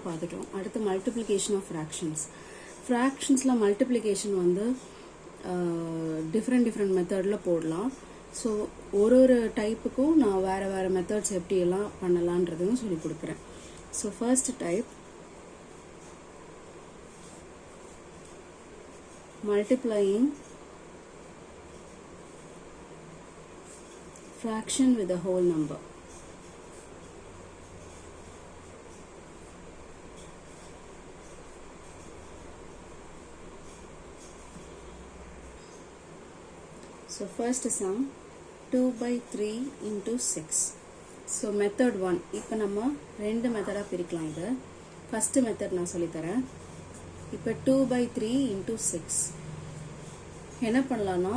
பார்த்துட்டோம். அடுத்து multiplication of fractions. ஃப்ராக்ஷன்ஸில் multiplication வந்து டிஃப்ரெண்ட் மெத்தடில் போடலாம். ஸோ ஒரு டைப்புக்கும் நான் வேறு மெத்தட்ஸ் எப்படியெல்லாம் பண்ணலான்றதையும் சொல்லி கொடுக்குறேன். So first type multiplying fraction with a whole number. So first sum 2/3 into 6. So method 1. இப்போ நம்ம ரெண்டு மெத்தடா பிரிக்கலாம். இது ஃபர்ஸ்ட் மெத்தட் நான் சொல்லி தரேன். இப்போ 2/3 into 6 என்ன பண்ணலாம்னா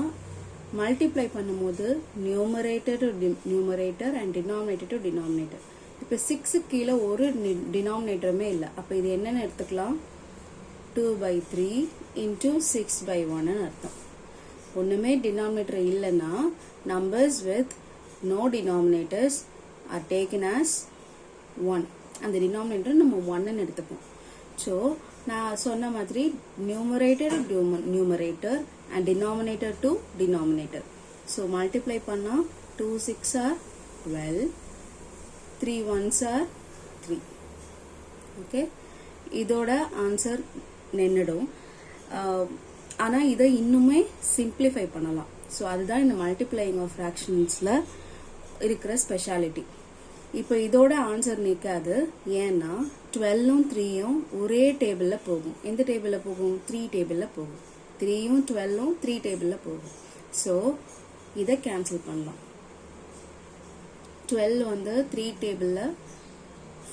மல்டிப்ளை பண்ணும்போது numerator to numerator and denominator to denominator. இப்போ 6 கீழே ஒரு டினாமினேட்டருமே இல்லை. அப்போ இது என்னன்னு எடுத்துக்கலாம், 2/3 into 6/1 அர்த்தம். ஒன்றுமே டினாமினேட்டர் இல்லைன்னா numbers with no denominators are taken as 1. அந்த டினாமினேட்டர் நம்ம 1ன்னு எடுத்துப்போம். ஸோ நான் சொன்ன மாதிரி numerator to numerator and denominator to denominator. So multiply பண்ணால் 2 6 are 12, 3 1s are 3. ஓகே, இதோட ஆன்சர் நின்றுடும். ஆனால் இதை இன்னுமே சிம்பிளிஃபை பண்ணலாம். ஸோ அதுதான் இந்த மல்டிப்ளையிங் ஆஃப் ஃப்ராக்ஷன்ஸில் இருக்கிற ஸ்பெஷாலிட்டி. இப்போ இதோட ஆன்சர் நிற்காது. ஏன்னா 12ம் 3யும் ஒரே டேபிளில் போகும். எந்த டேபிளில் போகும்? 3 டேபிளில் போகும். 3யும் 12ம் 3 டேபிளில் போகும். ஸோ இதை கேன்சல் பண்ணலாம். 12 வந்து 3 டேபிளில்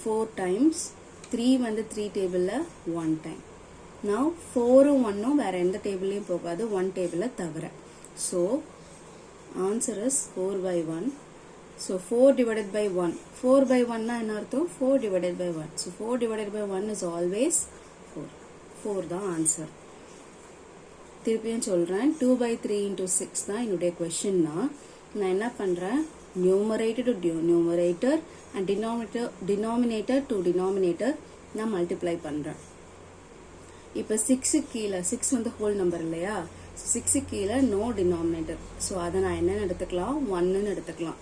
4 டைம்ஸ், 3 வந்து 3 டேபிளில் 1 டைம். Now 4ம் 1ம் வேற எந்த டேபிளையும் போகாது, 1 டேபிளை தவிர. So answer is 4/1. So 4 divided by 1. 4/1 னா என்ன அர்த்தம்? 4 divided by 1. So 4 divided by 1 is always 4. 4 தான் ஆன்சர். திருப்பியும் சொல்றேன், 2/3 into 6 தான் என்னுடைய கொஸ்டின்னா நான் என்ன பண்றேன், numerator to numerator and denominator to denominator நான் மல்டிப்ளை பண்றேன். இப்போ 6 கீழே, 6 வந்து ஹோல் நம்பர் இல்லையா, 6 கீழே நோ டினாமினேட்டர். ஸோ அதை நான் என்னன்னு எடுத்துக்கலாம், 1ன்னு எடுத்துக்கலாம்.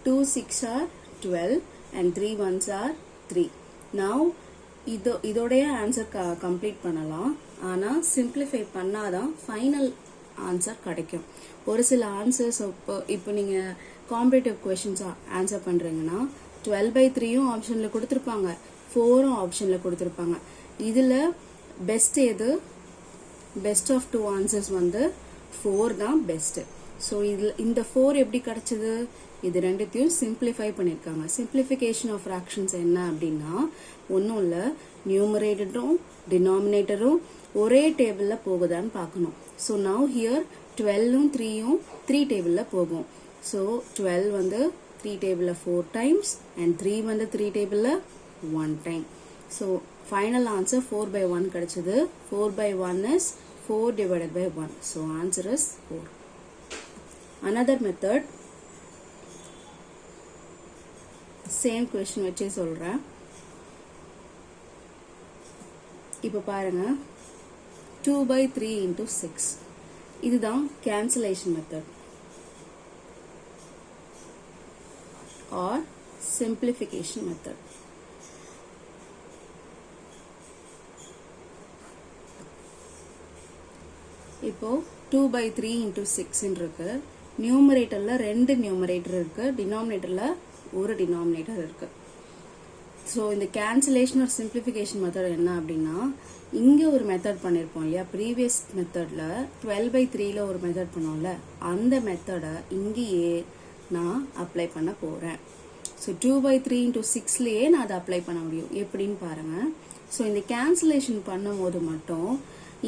2 6 are 12 and 3 1s are 3. Now இதோடைய ஆன்சர் கம்ப்ளீட் பண்ணலாம். ஆனால் சிம்பிளிஃபை பண்ணாதான் ஃபைனல் ஆன்சர் கிடைக்கும். ஒரு சில ஆன்சர்ஸ் இப்போ நீங்கள் காம்படேட்டிவ் கொஷின்ஸ் ஆன்சர் பண்ணுறீங்கன்னா 12/3யும் ஆப்ஷனில் கொடுத்துருப்பாங்க, 4ம் ஆப்ஷனில் கொடுத்துருப்பாங்க. இதில் பெஸ்ட் எது? பெஸ்ட் ஆஃப் 2 ஆன்சர்ஸ் வந்து 4 தான் பெஸ்ட். ஸோ இதில் இந்த 4 எப்படி கிடைச்சது? இது ரெண்டுத்தையும் சிம்பிளிஃபை பண்ணியிருக்காங்க. சிம்பிளிஃபிகேஷன் ஆஃப் ஃப்ராக்ஷன்ஸ் என்ன அப்படின்னா ஒன்றும் இல்லை, நியூமரேட்டரும் டினாமினேட்டரும் ஒரே டேபிளில் போகுதான்னு பார்க்கணும். ஸோ நவ் ஹியர் 12ம் 3யும் 3 டேபிளில் போகும். ஸோ 12 வந்து 3 டேபிளில் 4 டைம்ஸ் அண்ட் 3 வந்து 3 டேபிளில் 1 டைம். ஸோ ஃபைனல் ஆன்சர் 4/1 கிடைச்சது. 4/1 is 4 divided by 1. So answer is 4. Another method, same question வச்சே சொல்றேன். இப்போ பாருங்க, 2/3 into 6. இதுதான் cancellation method R simplification method. இப்போ 2/3 into 6 இருக்கு. நியூமரேட்டர்ல 2 நியூமரேட்டர் இருக்கு, டினாமினேட்டர்ல ஒரு டினாமினேட்டர் இருக்கு. ஸோ இந்த கேன்சலேஷன் ஒரு சிம்பிளிஃபிகேஷன் மெத்தட் என்ன அப்படின்னா, இங்கே ஒரு மெத்தட் பண்ணியிருப்போம் இல்லையா, ப்ரீவியஸ் மெத்தடில் 12/3ல ஒரு மெத்தட் பண்ணோம்ல, அந்த மெத்தடை இங்கேயே நான் அப்ளை பண்ண போகிறேன். ஸோ 2/3 into 6லேயே நான் அதை அப்ளை பண்ண முடியும். எப்படின்னு பாருங்க. ஸோ இந்த கேன்சலேஷன் பண்ணும் போது மட்டும்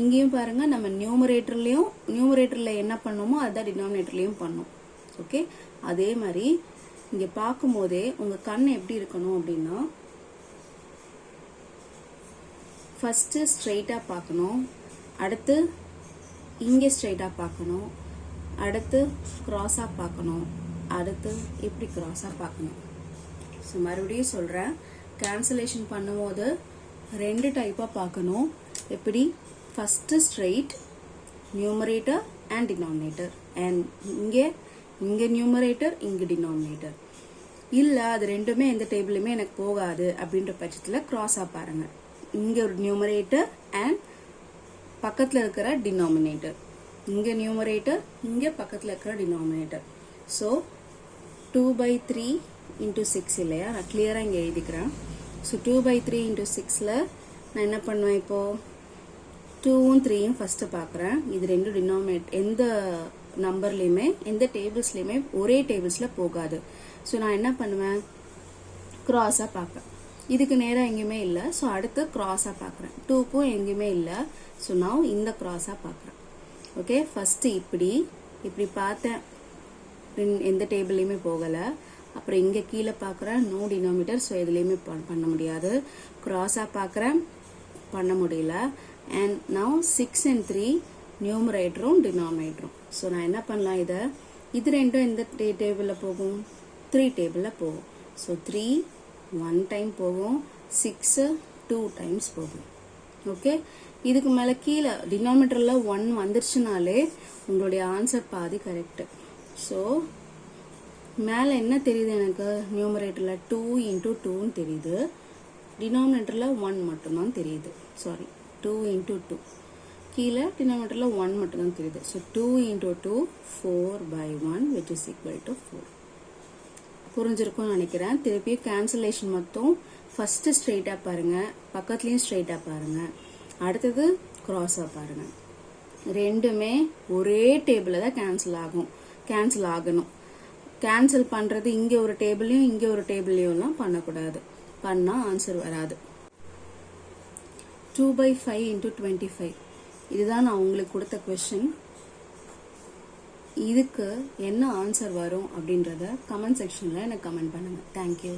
இங்கேயும் பாருங்க, நம்ம நியூமரேட்டர்ல என்ன பண்ணோமோ அதுதான் டினாமினேட்டர்லயும் பண்ணோம். ஓகே, அதே மாதிரி இங்க பார்க்கும் போதே உங்க கண் எப்படி இருக்கணும் அப்படின்னா, ஃபர்ஸ்ட் ஸ்ட்ரெயிட்டா பார்க்கணும், அடுத்து இங்க ஸ்ட்ரெயிட்டா பார்க்கணும், அடுத்து கிராஸா பார்க்கணும், அடுத்து இப்படி கிராஸா பார்க்கணும். ஸோ மறுபடியும் சொல்றேன், கேன்சலேஷன் பண்ணும்போது ரெண்டு டைப்பாக பார்க்கணும். எப்படி? First straight numerator and denominator, and இங்கே நியூமரேட்டர், இங்கே டினாமினேட்டர். இல்லை அது ரெண்டுமே எந்த டேபிளுமே எனக்கு போகாது அப்படின்ற பட்சத்தில் கிராஸாக பாருங்க. இங்கே ஒரு நியூமரேட்டர் அண்ட் பக்கத்தில் இருக்கிற டினாமினேட்டர், இங்கே நியூமரேட்டர், இங்கே பக்கத்தில் இருக்கிற டினாமினேட்டர். ஸோ 2/3 into 6 இல்லையா, நான் கிளியராக இங்கே எழுதிக்கிறேன். ஸோ 2/3 into 6ல் நான் என்ன பண்ணுவேன், இப்போது 2ம் 3யும் ஃபஸ்ட்டு பார்க்குறேன். இது ரெண்டு எந்த நம்பர்லேயுமே எந்த டேபிள்ஸ்லேயுமே ஒரே டேபிள்ஸில் போகாது. ஸோ நான் என்ன பண்ணுவேன், க்ராஸாக பார்ப்பேன். இதுக்கு நேராக எங்கேயுமே இல்லை, ஸோ அடுத்து க்ராஸாக பார்க்குறேன். 2க்கும் எங்கேயுமே இல்லை, ஸோ நான் இந்த க்ராஸாக பார்க்குறேன். ஓகே, ஃபஸ்ட்டு இப்படி பார்த்தேன், எந்த டேபிள்லையுமே போகலை. அப்புறம் இங்கே கீழே பார்க்குறேன், நோ டினாமினேட்டர், ஸோ எதுலேயுமே பண்ண முடியாது. க்ராஸாக பார்க்குறேன், பண்ண முடியல. And now 6 and 3 நியூமரேட்டரும் டினாமினேட்டரும். ஸோ நான் என்ன பண்ணலாம், இது ரெண்டும் எந்த டேபிளில் போகும், 3 டேபிளில் போகும். ஸோ 3 1 டைம் போகும், 6 2 டைம்ஸ் போகும். ஓகே, இதுக்கு மேலே கீழே டினாமினேட்டரில் 1 வந்துருச்சுனாலே உங்களுடைய ஆன்சர் பாதி கரெக்டு. ஸோ மேலே என்ன தெரியுது எனக்கு, நியூமரேட்டரில் 2 into 2ன்னு தெரியுது, டினாமினேட்டரில் 1 மட்டும்தான் தெரியுது. சாரி, 2 into 2, கீழே டினாமினேட்டரில் 1 மட்டும்தான் தெரியுது. So 2 into 2 4/1 which is equal to 4. புரிஞ்சிருக்கும்னு நினைக்கிறேன். திருப்பி கேன்சலேஷன் மட்டும் ஃபர்ஸ்ட் ஸ்ட்ரெயிட்டாக பாருங்கள், பக்கத்துலேயும் ஸ்ட்ரெயிட்டாக பாருங்கள், அடுத்தது க்ராஸாக பாருங்கள். ரெண்டுமே ஒரே டேபிளில் தான் கேன்சல் ஆகணும். கேன்சல் பண்ணுறது இங்கே ஒரு டேபிளையும் இங்கே ஒரு டேபிளையும்லாம் பண்ணக்கூடாது, பண்ணால் ஆன்சர் வராது. 2/5 into 25 இதுதான் நான் உங்களுக்கு கொடுத்த கொஸ்டின். இதுக்கு என்ன ஆன்சர் வரும் அப்படின்றத கமெண்ட் செக்ஷனில் எனக்கு கமெண்ட் பண்ணுங்கள். தேங்க்யூ.